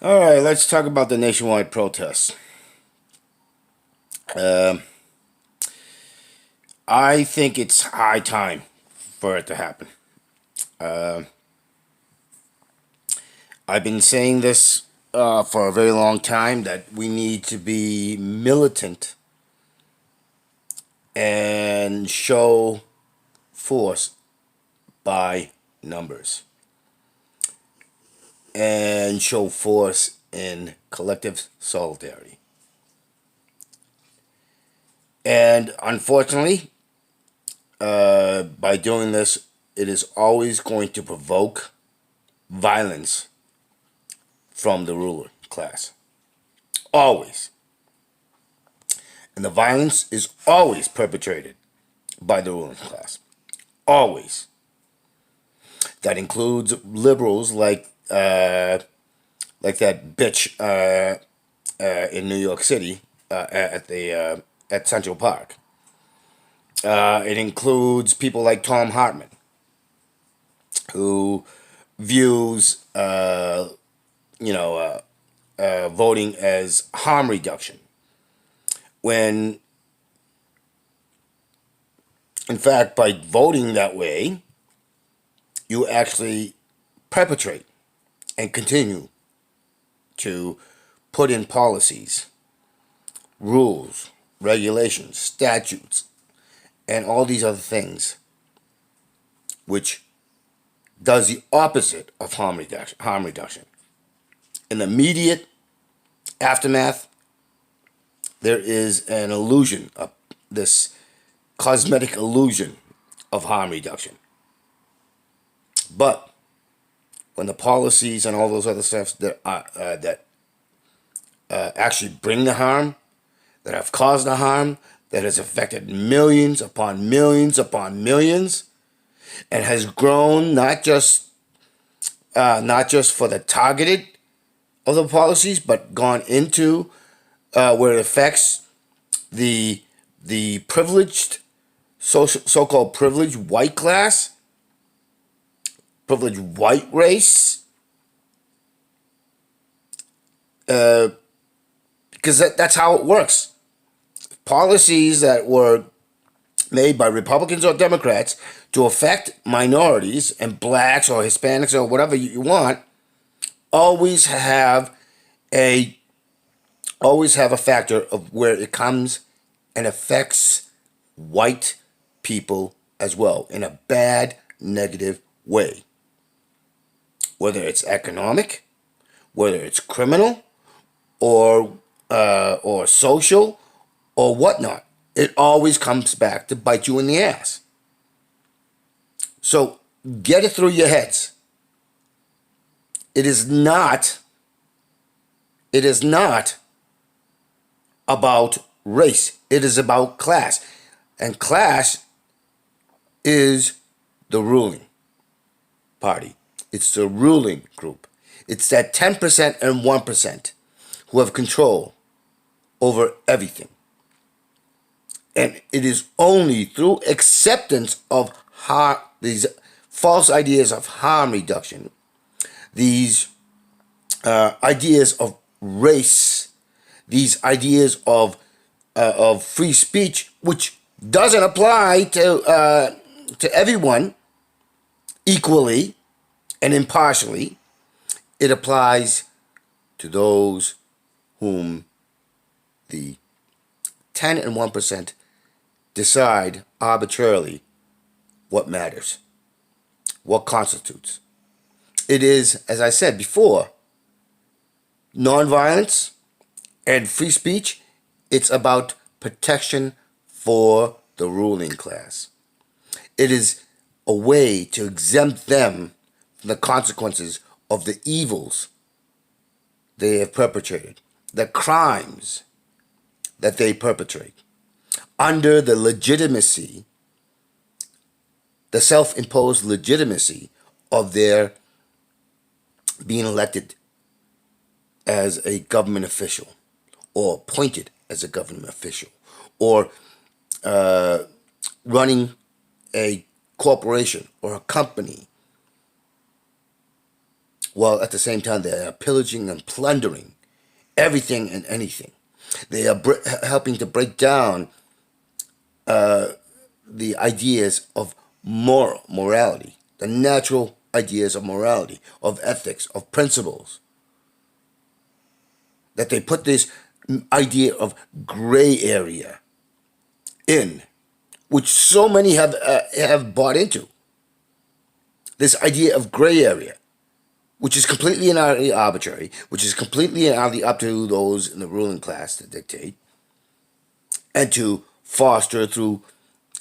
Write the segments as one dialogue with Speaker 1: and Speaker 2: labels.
Speaker 1: All right, let's talk about the nationwide protests. Um I think it's high time for it to happen. I've been saying this for a very long time that we need to be militant and show force by numbers and show force in collective solidarity. And unfortunately, by doing this, it is always going to provoke violence from the ruler class. Always. And the violence is always perpetrated by the ruling class. Always. That includes liberals like that bitch in New York City at Central Park. It includes people like Tom Hartman, who views voting as harm reduction, when in fact by voting that way you actually perpetrate and continue to put in policies, rules, regulations, statutes, and all these other things, which does the opposite of harm reduction. Harm reduction. In the immediate aftermath, there is an illusion of this cosmetic illusion of harm reduction. But when the policies and all those other stuff that actually bring the harm, that have caused the harm, that has affected millions upon millions upon millions, and has grown not just for the targeted of the policies, but gone into where it affects the privileged so-called privileged white class, privileged white race, because that's how it works. Policies that were made by Republicans or Democrats to affect minorities and blacks or Hispanics or whatever you want always have a factor of where it comes and affects white people as well in a bad, negative way. Whether it's economic, whether it's criminal, or social, or whatnot, it always comes back to bite you in the ass. So get it through your heads. It is not. It is not about race. It is about class. And class is the ruling party. It's the ruling group. It's that 10% and 1% who have control over everything. And it is only through acceptance of these false ideas of harm reduction, these ideas of race, these ideas of free speech, which doesn't apply to everyone equally and impartially. It applies to those whom the 10 and 1% decide arbitrarily what matters, what constitutes. It is, as I said before, nonviolence and free speech. It's about protection for the ruling class. It is a way to exempt them from the consequences of the evils they have perpetrated, the crimes that they perpetrate, under the legitimacy, the self-imposed legitimacy of their being elected as a government official, or appointed as a government official, or running a corporation or a company, while at the same time they are pillaging and plundering everything and anything. They are helping to break down the ideas of morality, the natural ideas of morality, of ethics, of principles. That they put this idea of gray area in, which so many have bought into. This idea of gray area, which is completely and utterly arbitrary, which is completely and utterly up to those in the ruling class to dictate, and to foster through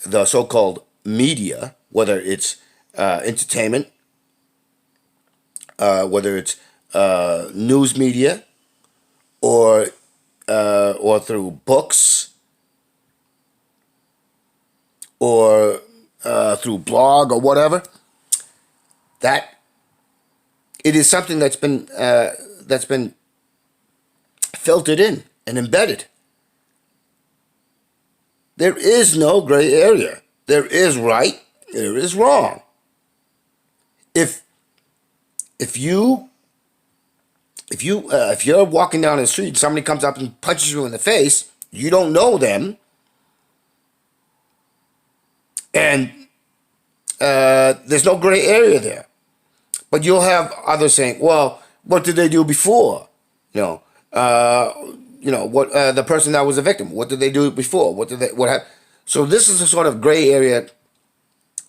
Speaker 1: the so-called media, whether it's entertainment, whether it's news media, or through books, or through blog or whatever. That it is something that's been filtered in and embedded. There is no gray area. There is right. There is wrong. If you're walking down the street and somebody comes up and punches you in the face, you don't know them, and there's no gray area there. But you'll have others saying, "Well, what did they do before? What the person that was a victim? What did they do before? What happened?" So this is the sort of gray area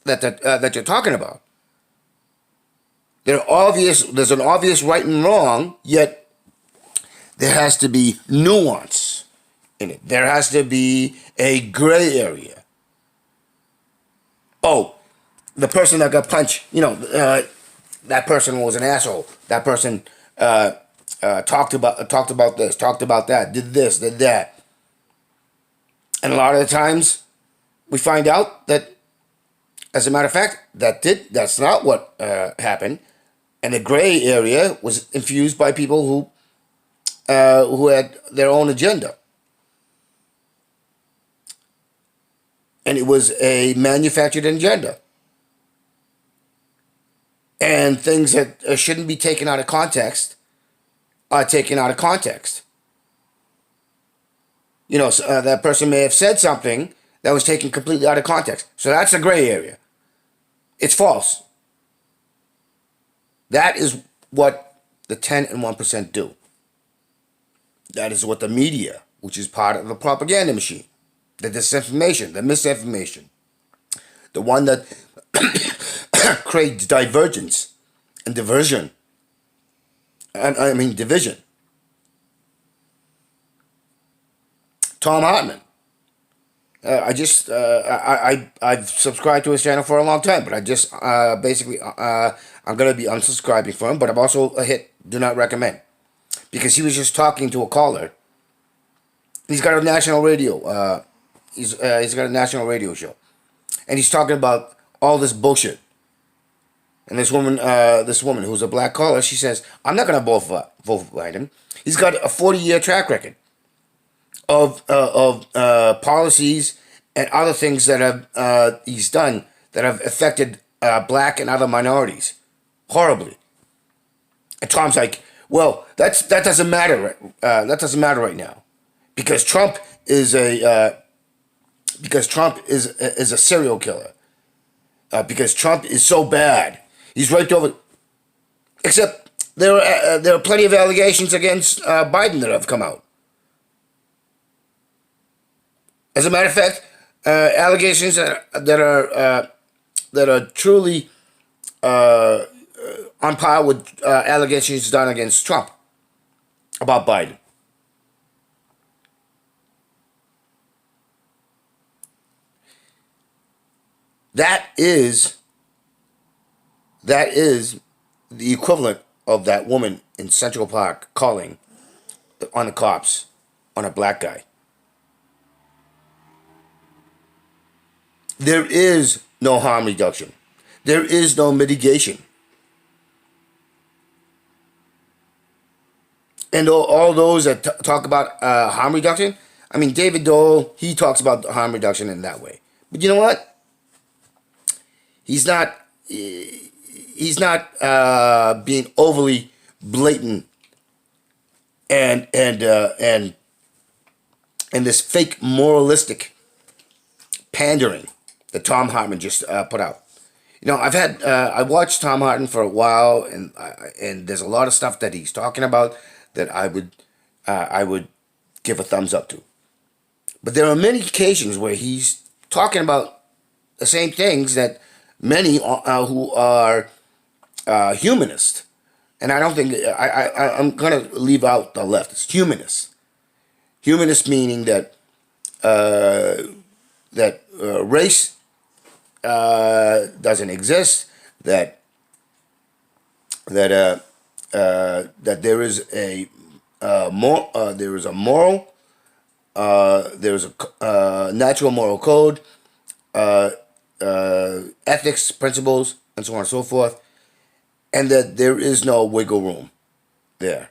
Speaker 1: that you're talking about. There's an obvious right and wrong, yet there has to be nuance in it. There has to be a gray area. Oh, the person that got punched, that person was an asshole. That person talked about this, talked about that, did this, did that. And a lot of the times we find out that, as a matter of fact, that's not what happened. And the gray area was infused by people who had their own agenda. And it was a manufactured agenda. And things that shouldn't be taken out of context are taken out of context. That person may have said something that was taken completely out of context. So that's a gray area. It's false. That is what the 10 and 1% do. That is what the media, which is part of the propaganda machine, the disinformation, the misinformation, the one that creates divergence and diversion. Division. Tom Hartman. I've subscribed to his channel for a long time, but I just basically I'm gonna be unsubscribing from him. But I'm also hit do not recommend, because he was just talking to a caller. He's got a national radio. He's got a national radio show, and he's talking about all this bullshit. And this woman who's a black caller, she says, "I'm not gonna vote for Biden. He's got a 40-year track record of policies and other things that he's done that have affected black and other minorities horribly." And Tom's like, "Well, that doesn't matter. That doesn't matter right now, because Trump is a serial killer. Because Trump is so bad. He's raped over." Except there are plenty of allegations against Biden that have come out. As a matter of fact, allegations that are truly on par with allegations done against Trump about Biden. That is the equivalent of that woman in Central Park calling on the cops on a black guy. There is no harm reduction. There is no mitigation. And all those that talk about harm reduction, David Dole, he talks about harm reduction in that way. But you know what? He's not he's not being overly blatant and this fake moralistic pandering that Tom Hartman just put out. You know, I watched Tom Hartman for a while, and there's a lot of stuff that he's talking about that I would give a thumbs up to. But there are many occasions where he's talking about the same things that many who are humanist, and I don't think I'm gonna leave out the left. It's humanist. Humanist meaning that race doesn't exist. That there is a there is a moral. There is a natural moral code, ethics, principles, and so on and so forth, and that there is no wiggle room there.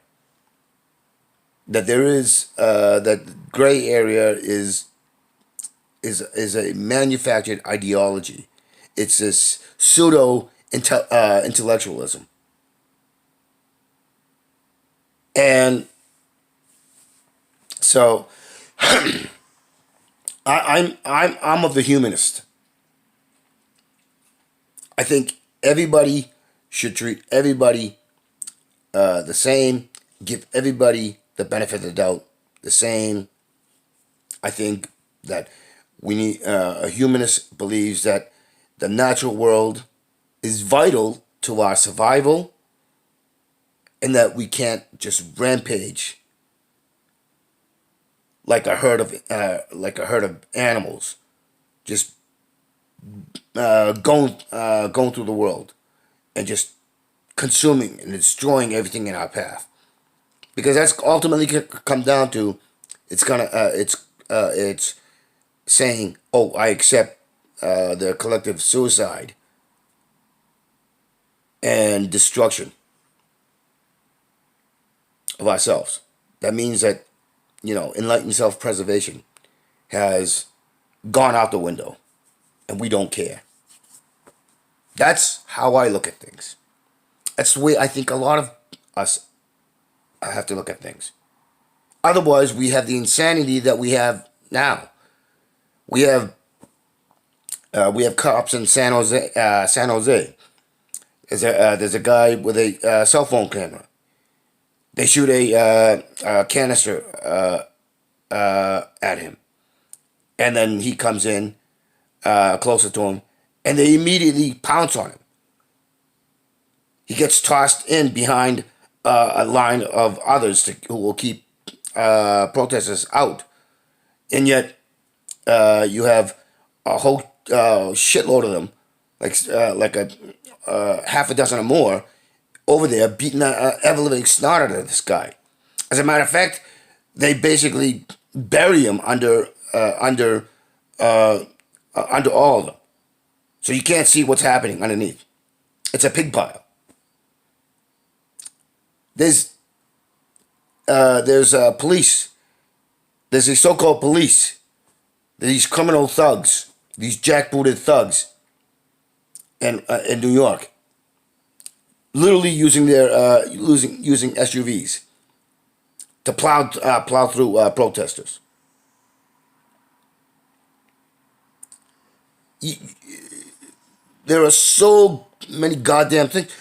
Speaker 1: That there is that gray area is a manufactured ideology. It's this pseudo intellectualism, and so I'm of the humanist. I think everybody should treat everybody the same, give everybody the benefit of the doubt the same. I think that we need a humanist believes that the natural world is vital to our survival, and that we can't just rampage like a herd of animals, just going through the world and just consuming and destroying everything in our path. Because that's ultimately come down to it's saying, oh, I accept the collective suicide and destruction of ourselves. That means that, you know, enlightened self-preservation has gone out the window, and we don't care. That's how I look at things. That's the way I think a lot of us have to look at things. Otherwise, we have the insanity that we have now. We have cops in San Jose. There's a guy with a cell phone camera. They shoot a canister at him, and then he comes in closer to him, and they immediately pounce on him. He gets tossed in behind a line of others who will keep protesters out, and yet you have a whole shitload of them, like a half a dozen or more, over there beating the ever-living snot out of this guy. As a matter of fact, they basically bury him under all of them, so you can't see what's happening underneath. It's a pig pile. There's police. There's these so-called police. These criminal thugs, these jackbooted thugs, in New York, literally using their using SUVs to plow through protesters. There are so many goddamn things.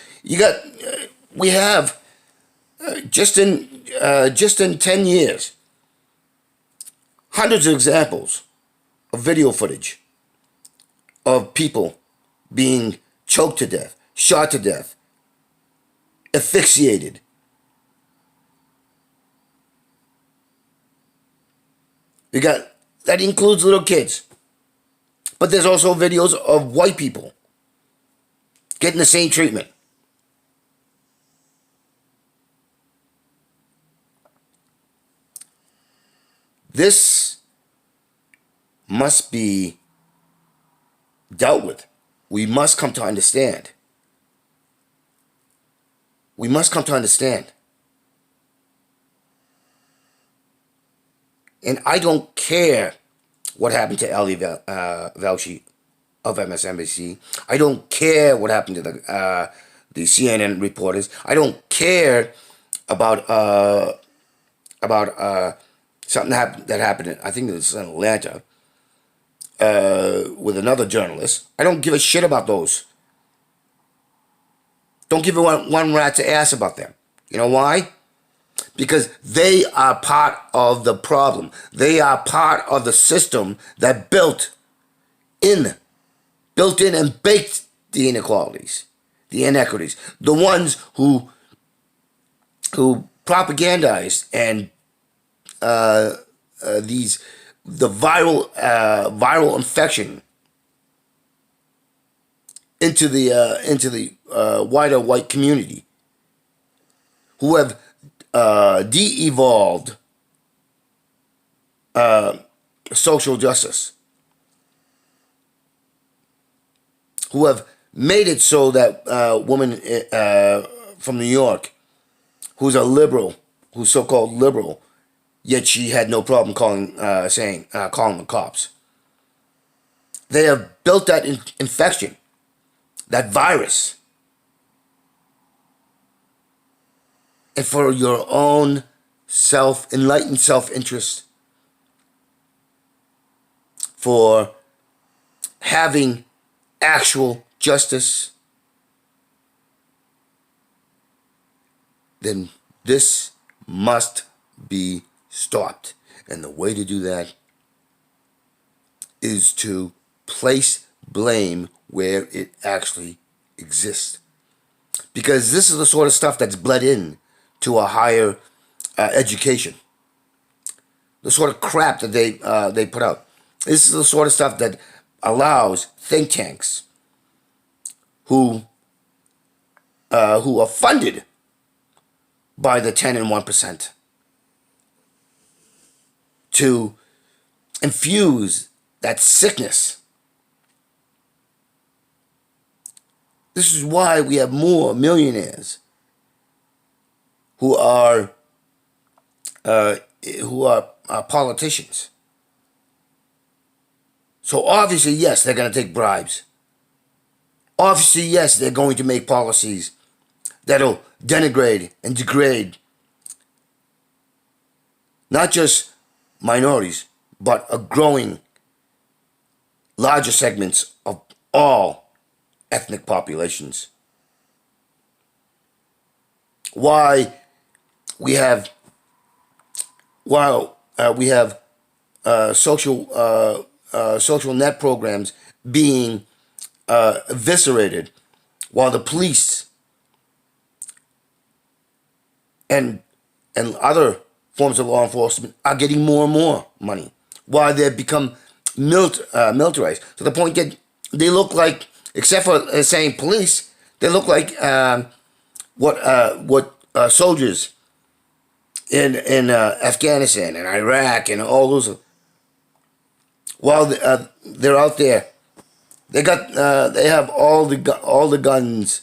Speaker 1: We have just in 10 years, hundreds of examples of video footage of people being choked to death, shot to death, asphyxiated. That includes little kids. But there's also videos of white people getting the same treatment. This must be dealt with. We must come to understand. We must come to understand. And I don't care what happened to Ali Velshi of MSNBC. I don't care what happened to the CNN reporters. I don't care about something that happened. I think it was in Atlanta with another journalist. I don't give a shit about those. Don't give one rat's ass about them. You know why? Because they are part of the problem. They are part of the system that built in and baked the inequalities, the inequities. The ones who propagandized and the viral infection into the wider white community, who have de-evolved social justice, who have made it so that woman from New York, who's a liberal, who's so-called liberal, yet she had no problem calling the cops. They have built that infection, that virus, and for your own enlightened self-interest, for having actual justice, then this must be stopped. And the way to do that is to place blame where it actually exists. Because this is the sort of stuff that's bled in to a higher education. The sort of crap that they put out. This is the sort of stuff that allows think tanks who are funded by the 10 and 1% to infuse that sickness. This is why we have more millionaires who are politicians. So obviously, yes, they're going to take bribes. Obviously, yes, they're going to make policies that'll denigrate and degrade not just minorities, but a growing larger segments of all ethnic populations. Why we have social net programs being eviscerated, while the police and other forms of law enforcement are getting more and more money. Why they've become militarized to the point that they look like, except for saying police, they look like what soldiers in Afghanistan and Iraq and all those. While they're out there, they have all the guns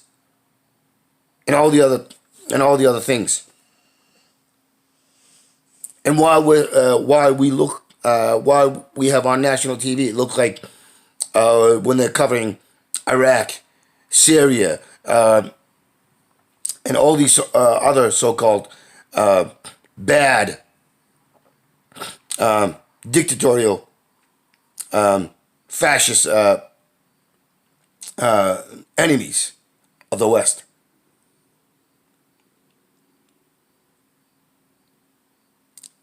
Speaker 1: and all the other things. And while we have on national TV, it looks like when they're covering Iraq, Syria, and all these other so-called bad dictatorial fascist enemies of the West.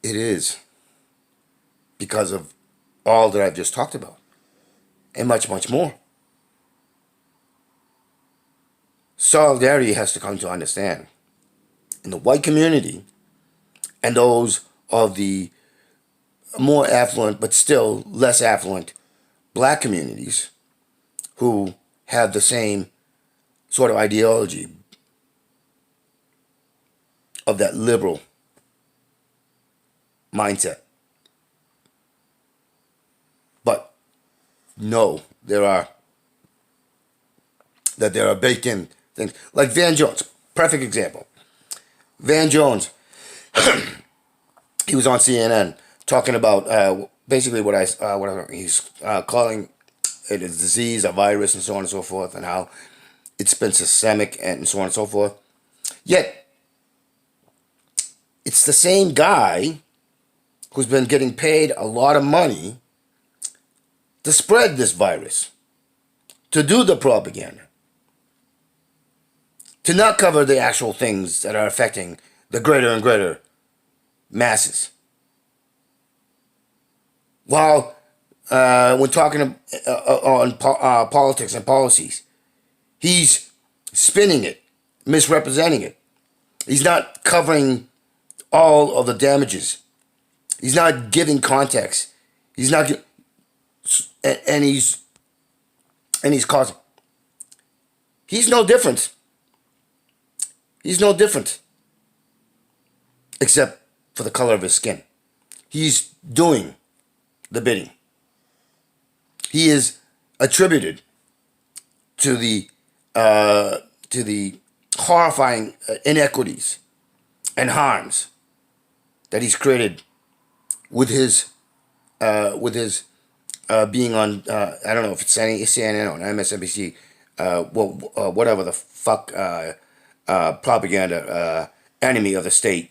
Speaker 1: It is because of all that I've just talked about, and much, much more. Solidarity has to come to understand in the white community and those of the more affluent but still less affluent black communities who have the same sort of ideology of that liberal mindset. But no, there are baked in things like Van Jones, perfect example. Van Jones, he was on CNN talking about basically what he's calling it a disease, a virus, and so on and so forth, and how It's been systemic and so on and so forth. Yet, it's the same guy who's been getting paid a lot of money to spread this virus, to do the propaganda, to not cover the actual things that are affecting the greater and greater masses. While when talking on politics and policies, he's spinning it, misrepresenting it. He's not covering all of the damages. He's not giving context. He's not, and he's causing. He's no different. He's no different, except for the color of his skin. He's doing the bidding. He is attributed to the horrifying inequities and harms that he's created with his being on I don't know if it's CNN or MSNBC, whatever the fuck propaganda enemy of the state.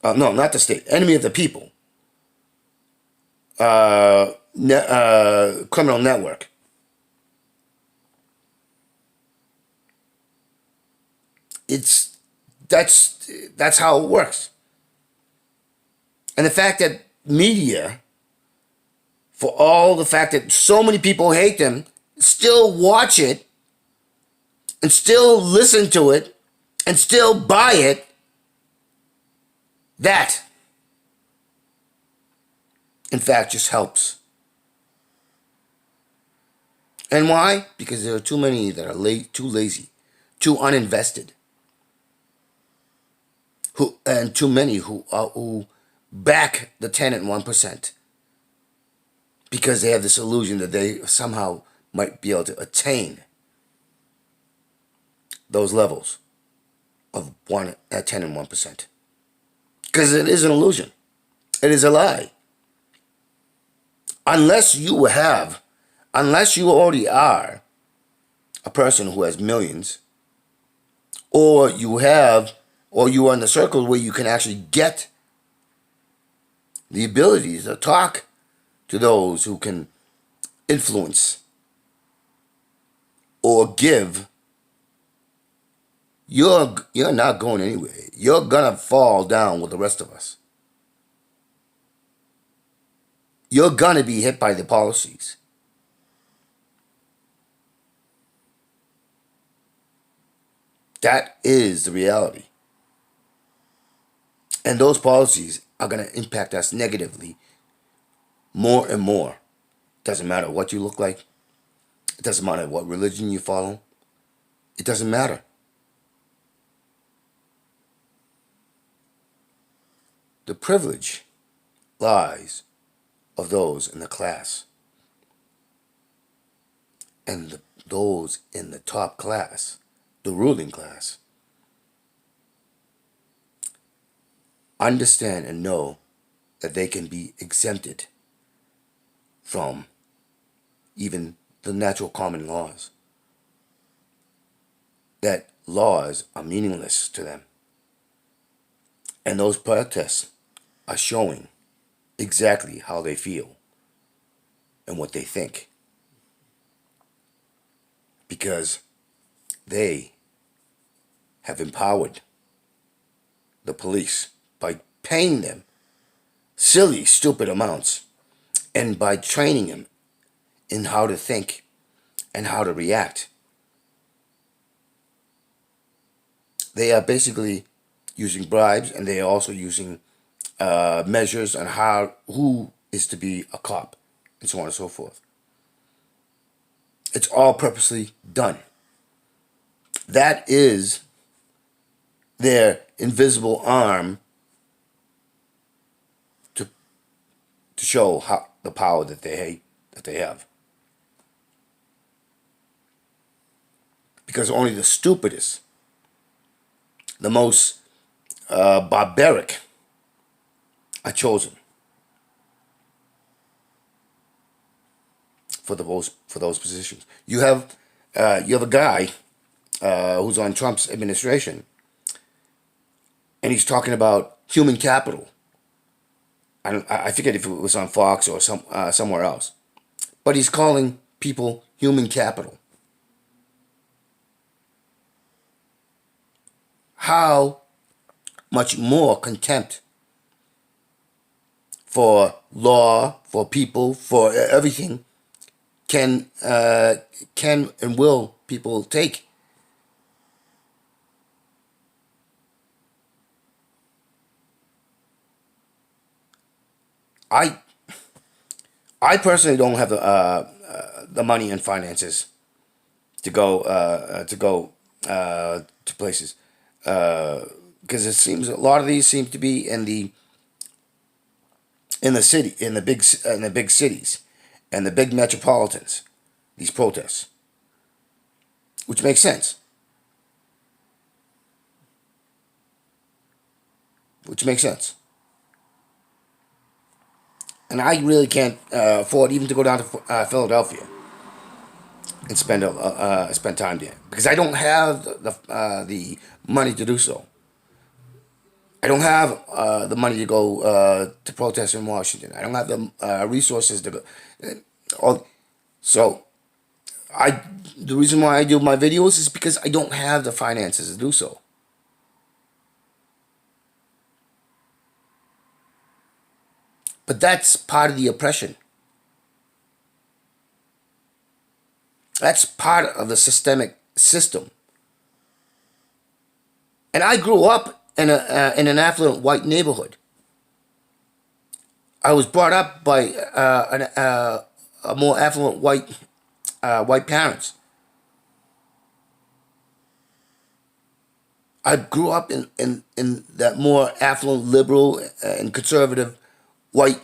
Speaker 1: No, not the state. Enemy of the people. Criminal network. That's how it works. And the fact that media, for all the fact that so many people hate them, still watch it and still listen to it and still buy it, that, in fact, just helps. And why? Because there are too many that are too lazy, too uninvested, and too many who back the 10 and 1% because they have this illusion that they somehow might be able to attain those levels of 10 and 1%. Because it is an illusion. It is a lie. Unless you already are a person who has millions, or you are in the circle where you can actually get the ability to talk to those who can influence or give, you're not going anywhere. You're gonna fall down with the rest of us. You're gonna be hit by the policies. That is the reality. And those policies are gonna impact us negatively more and more. Doesn't matter what you look like. It doesn't matter what religion you follow. It doesn't matter. The privilege lies of those in the class. And those in the top class, the ruling class, understand and know that they can be exempted from even the natural common laws. That laws are meaningless to them. And those protests are showing exactly how they feel and what they think. Because they have empowered the police by paying them silly, stupid amounts and by training them in how to think and how to react. They are basically using bribes, and they are also using measures on who is to be a cop, and so on and so forth. It's all purposely done. That is their invisible arm to show how the power that they have. Because only the stupidest, the most barbaric are chosen for those positions. You have You have a guy who's on Trump's administration, and he's talking about human capital. I forget if it was on Fox or somewhere else, but he's calling people human capital. How much more contempt for law, for people, for everything can and will people take? I I personally don't have the money and finances to go to places because it seems a lot of these seem to be in the city in the big cities and the big metropolitans. These protests, which makes sense, which makes sense. And I really can't afford even to go down to Philadelphia and spend time there because I don't have the money to do so. I don't have the money to go to protest in Washington. I don't have the resources to go. All, so I the reason why I do my videos is because I don't have the finances to do so. But that's part of the oppression. That's part of the systemic system. And I grew up in an affluent white neighborhood. I was brought up by a more affluent white parents. I grew up in that more affluent, liberal, and conservative white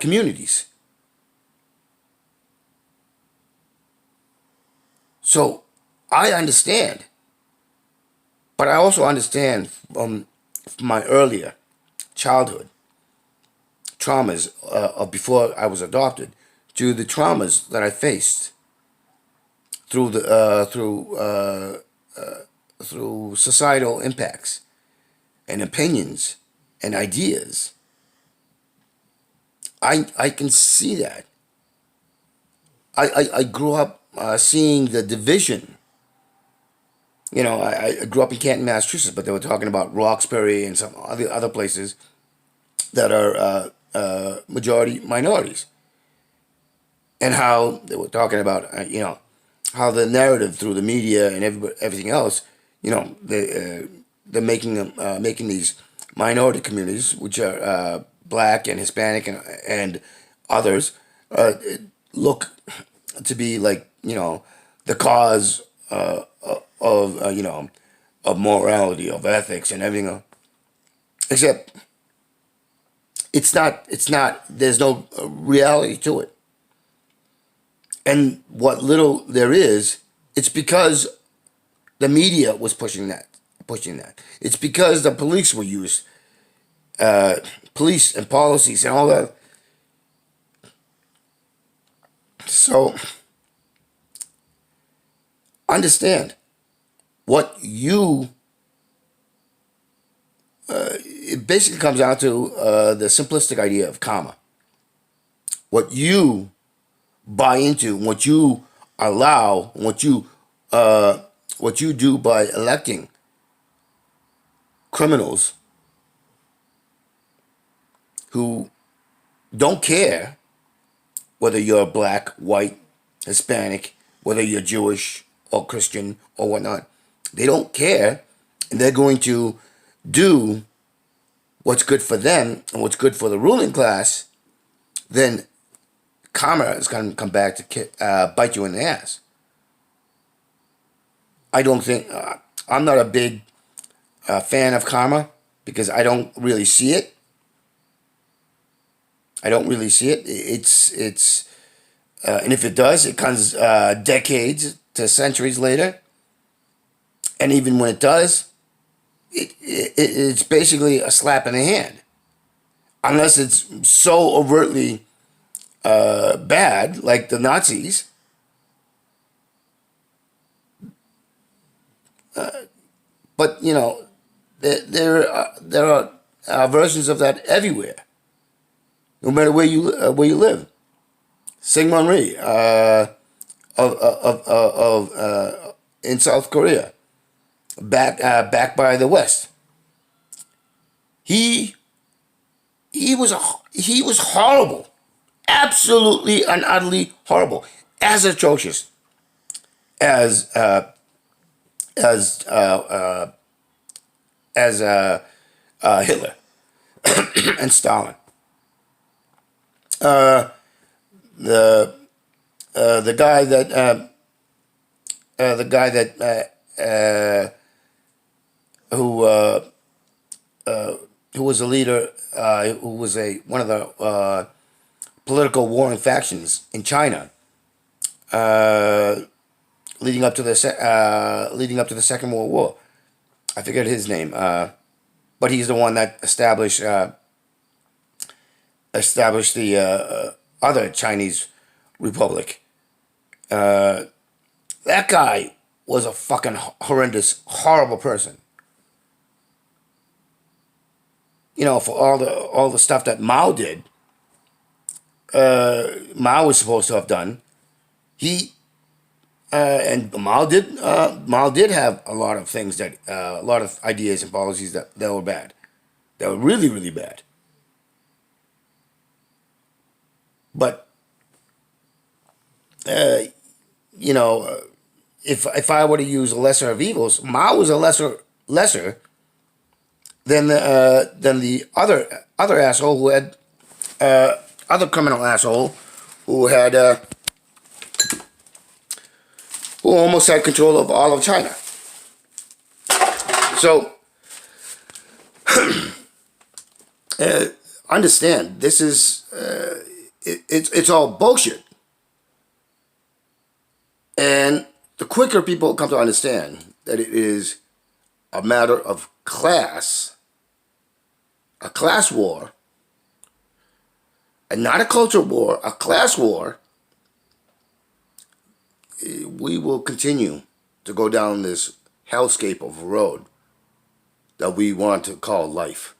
Speaker 1: communities. So I understand, but I also understand from my earlier childhood traumas of before I was adopted to the traumas that I faced through the through societal impacts and opinions and ideas. I can see that. I grew up seeing the division. You know, I grew up in Canton, Massachusetts, but they were talking about Roxbury and some other places that are majority minorities, and how they were talking about, how the narrative through the media and everything else, they're making these minority communities, which are black and Hispanic and others, look to be like the cause of morality, of ethics, and everything else. Except it's not. It's not. There's no reality to it. And what little there is, it's because the media was pushing that, pushing that. It's because the police were used, police and policies and all that. So understand what you. It basically comes down to the simplistic idea of karma. What you buy into, what you allow, what you do by electing criminals who don't care whether you're black, white, Hispanic, whether you're Jewish or Christian or whatnot. They don't care, and they're going to do what's good for them and what's good for the ruling class. Then karma is going to come back to bite you in the ass. I don't think I'm not a big fan of karma because I don't really see it. I don't really see it. And if it does, it comes decades to centuries later. And even when it does, it's basically a slap in the hand, unless it's so overtly bad, like the Nazis, but you know, there are versions of that everywhere, no matter where you live. Syngman Rhee of in South Korea, backed by the West. He he was horrible, absolutely and utterly horrible, as atrocious as as uh, Hitler and Stalin. The the guy that the guy that who who was a leader, who was a one of the political warring factions in China, uh, leading up to the Second World War. I forget his name, but he's the one that established the other Chinese republic. That guy was a fucking horrendous, horrible person. You know, for all the stuff that Mao did, Mao was supposed to have done. He and Mao did have a lot of things that a lot of ideas and policies that were bad, that were really really bad. But uh, you know, if I were to use a lesser of evils, Mao was a lesser than the other asshole who had other criminal asshole who had who almost had control of all of China. So uh, understand, this is it's all bullshit. And the quicker people come to understand that it is a matter of class, a class war, and not a culture war, a class war, we will continue to go down this hellscape of a road that we want to call life.